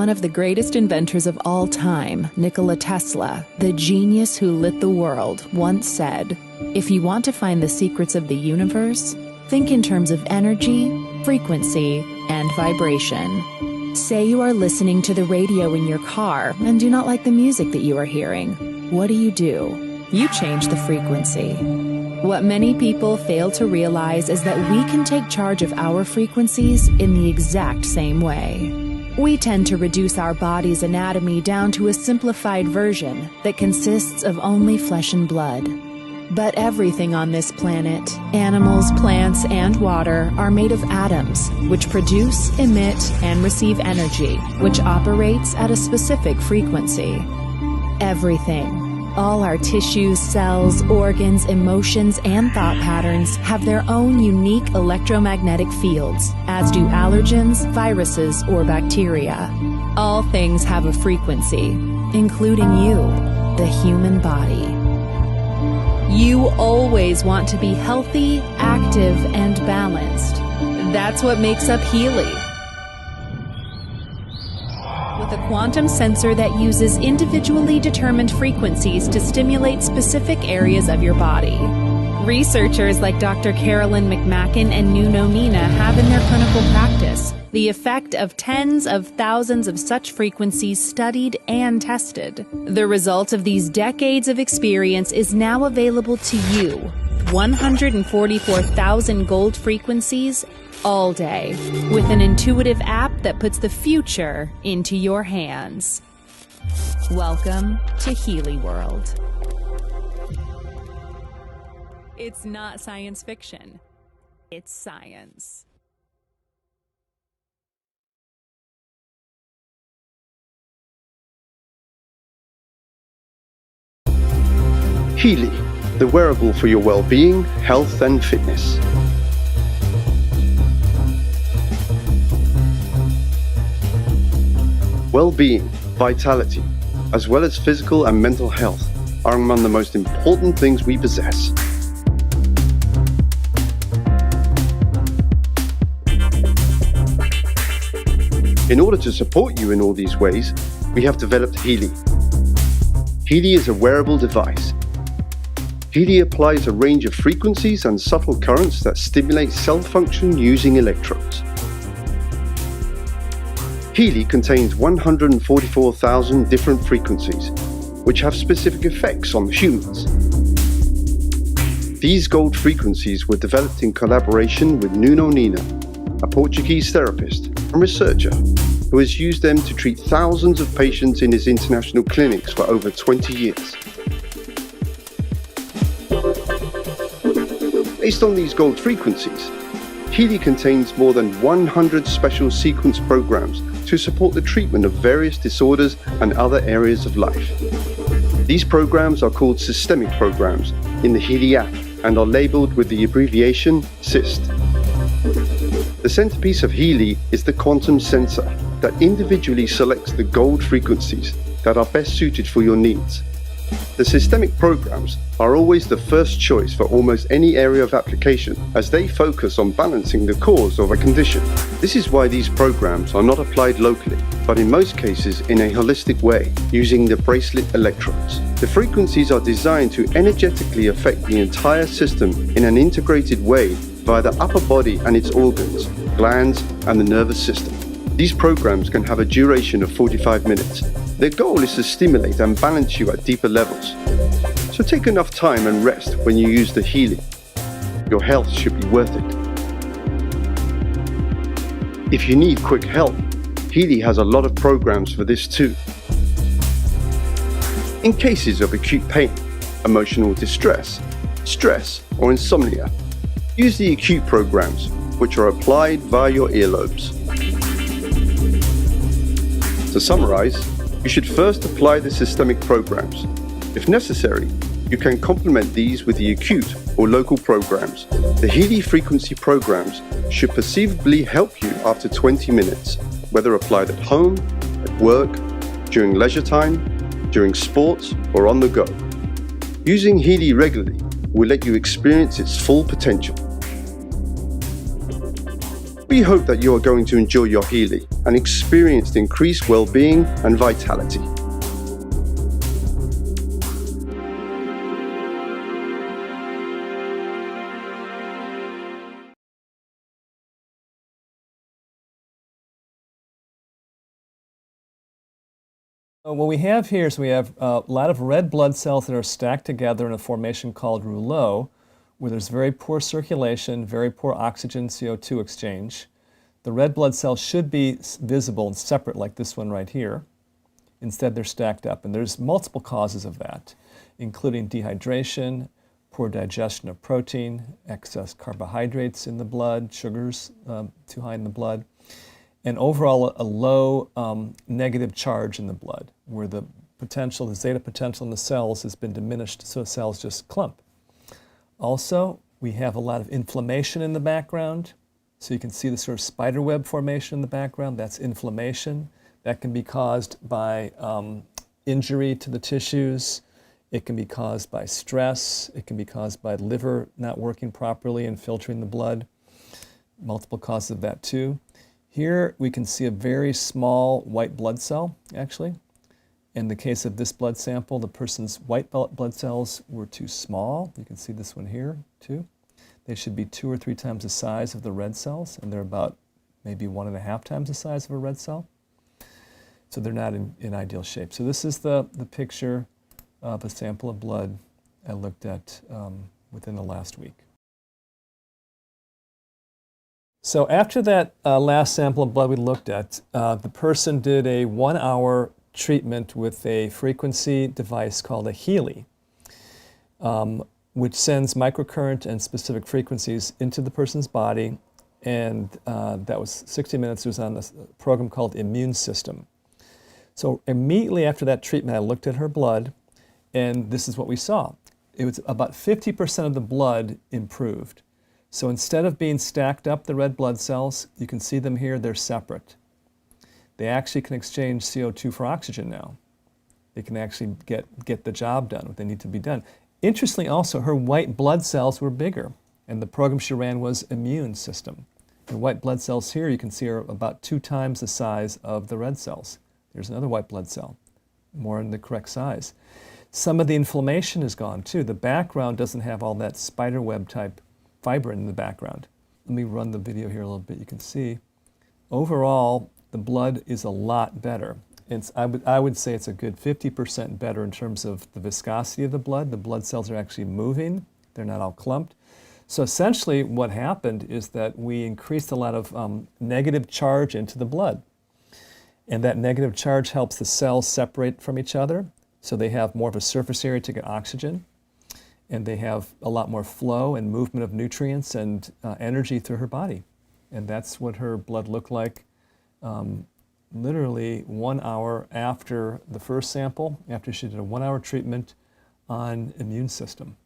one of the greatest inventors of all time, 𝗪𝗪𝗔𝗧 𝗓𝗪, the genius who lit the world, once said, "If you want to find the secrets of the universe, think in terms of energy, frequency, and vibration." Say you are listening to the radio in your car and do not like the music that you are hearing. What do? You change the frequency. What many people fail to realize is that we can take charge of our frequencies in the exact same way. We tend to reduce our body's anatomy down to a simplified version that consists of only flesh and blood. But everything on this planet, animals, plants, and water, are made of atoms, which produce, emit, and receive energy, which operates at a specific frequency. Everything. All our tissues, cells, organs, emotions, and thought patterns have their own unique electromagnetic fields, as do allergens, viruses, or bacteria. All things have a frequency, including you, the human body. You always want to be healthy, active, and balanced. That's what makes up Healy. With a quantum sensor that uses individually determined frequencies to stimulate specific areas of your body. Researchers like Dr. Carolyn McMacken and Nuno Nina have in their clinical practice the effect of tens of thousands of such frequencies studied and tested. The result of these decades of experience is now available to you, 144,000 gold frequencies all day, with an intuitive app that puts the future into your hands. Welcome to Healy World. It's not science fiction. It's science. Healy, the wearable for your well-being, health and fitness. Well-being, vitality, as well as physical and mental health are among the most important things we possess. In order to support you in all these ways, we have developed Healy. Healy is a wearable device. Healy applies a range of frequencies and subtle currents that stimulate cell function using electrodes. Healy contains 144,000 different frequencies, which have specific effects on humans. These gold frequencies were developed in collaboration with Nuno Nina, a Portuguese therapist and researcher who has used them to treat thousands of patients in his international clinics for over 20 years. Based on these gold frequencies, Healy contains more than 100 special sequence programs to support the treatment of various disorders and other areas of life. These programs are called systemic programs in the Healy app and are labeled with the abbreviation SYST. The centerpiece of Healy is the quantum sensor that individually selects the gold frequencies that are best suited for your needs. The systemic programs are always the first choice for almost any area of application, as they focus on balancing the cause of a condition. This is why these programs are not applied locally, but in most cases in a holistic way, using the bracelet electrodes. The frequencies are designed to energetically affect the entire system in an integrated way via the upper body and its organs, glands, and the nervous system. These programs can have a duration of 45 minutes. Their goal is to stimulate and balance you at deeper levels. So take enough time and rest when you use the Healy. Your health should be worth it. If you need quick help, Healy has a lot of programs for this too. In cases of acute pain, emotional distress, stress, or insomnia, use the acute programs, which are applied via your earlobes. To summarize, you should first apply the systemic programs. If necessary, you can complement these with the acute or local programs. The Healy frequency programs should perceivably help you after 20 minutes, whether applied at home, at work, during leisure time, during sports, or on the go. Using Healy regularly will let you experience its full potential. We hope that you are going to enjoy your Healy and experience increased well-being and vitality. What we have here is we have a lot of red blood cells that are stacked together in a formation called rouleau, where there's very poor circulation, very poor oxygen CO2 exchange. The red blood cells should be visible and separate like this one right here. Instead, they're stacked up, and there's multiple causes of that, including dehydration, poor digestion of protein, excess carbohydrates in the blood, sugars too high in the blood, and overall a low negative charge in the blood, where the potential, the zeta potential in the cells has been diminished, so the cells just clump. Also, we have a lot of inflammation in the background. So you can see the sort of spider web formation in the background. That's inflammation. That can be caused by injury to the tissues. It can be caused by stress. It can be caused by liver not working properly and filtering the blood. Multiple causes of that too. Here we can see a very small white blood cell, actually. In the case of this blood sample, the person's white blood cells were too small. You can see this one here too. They should be 2 or 3 times the size of the red cells, and they're about maybe 1.5 times the size of a red cell. So they're not in ideal shape. So this is the picture of a sample of blood I looked at within the last week. So after that last sample of blood we looked at, the person did a 1-hour treatment with a frequency device called a Healy, which sends microcurrent and specific frequencies into the person's body, and that was 60 minutes. It was on a program called Immune System. So immediately after that treatment, I looked at her blood, and this is what we saw. It was about 50% of the blood improved. So instead of being stacked up, the red blood cells, you can see them here, they're separate. They actually can exchange CO2 for oxygen now. They can actually get the job done, what they need to be done. Interestingly also, her white blood cells were bigger, and the program she ran was Immune System. The white blood cells here, you can see, are about 2 times the size of the red cells. There's another white blood cell, more in the correct size. Some of the inflammation is gone too. The background doesn't have all that spider web type fibrin in the background. Let me run the video here a little bit. You can see, overall, the blood is a lot better. I would say it's a good 50% better in terms of the viscosity of the blood. The blood cells are actually moving. They're not all clumped. So essentially what happened is that we increased a lot of negative charge into the blood. And that negative charge helps the cells separate from each other. So they have more of a surface area to get oxygen. And they have a lot more flow and movement of nutrients and energy through her body. And that's what her blood looked like literally 1 hour after the first sample, after she did a 1-hour treatment on Immune System.